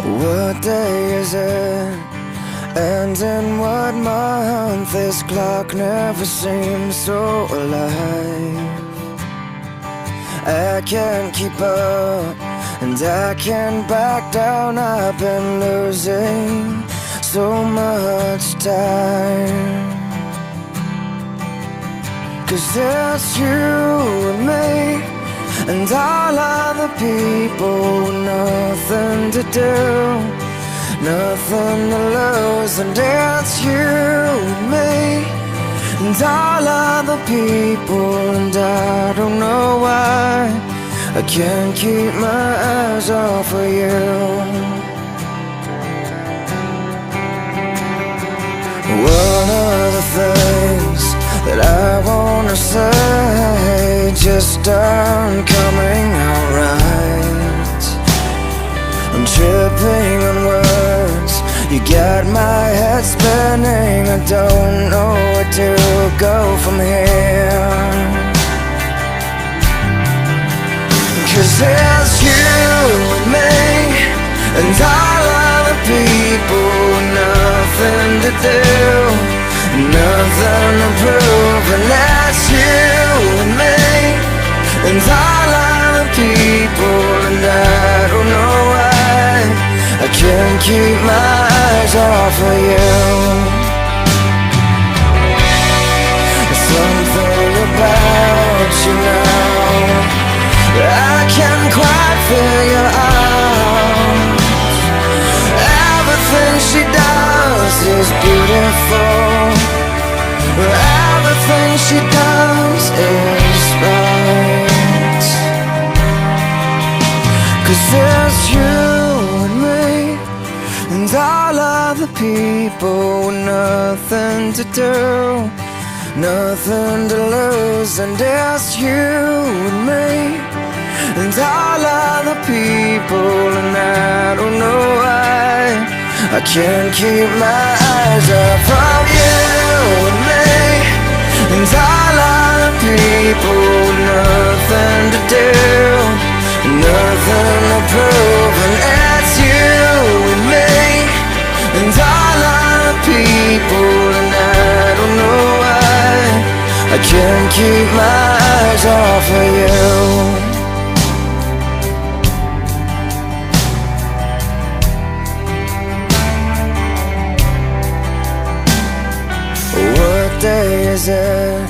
What day is it? And in what month? This clock never seems so alive. I can't keep up, and I can't back down. I've been losing so much time. 'Cause it's you and me, and all other people with nothing to do, nothing to lose. And it's you and me, and all other people. And I don't know why I can't keep my eyes off of you. One of the things that I wanna say just aren't coming out right. I'm tripping on words, you got my head spinning. I don't know where to go from here. 'Cause it's you and me, and all other people with nothing to do, nothing to prove. And that's you and me, and all other people. And I don't know why I can't keep my eyes off of you. There's something about you now I can't quite figure out. Everything she does is beautiful, everything she does is right. 'Cause it's you and me, and all other people with nothing to do, nothing to lose. And it's you and me, and all other people. And I don't know why I can't keep my eyes off of you and me, and all other people. Nothing to do, nothing to prove. And it's you and me, and all other people. And I don't know why I can't keep my eyes off of you. What day is it?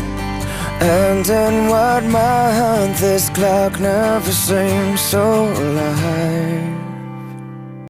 And in what month? This clock never seems so alive.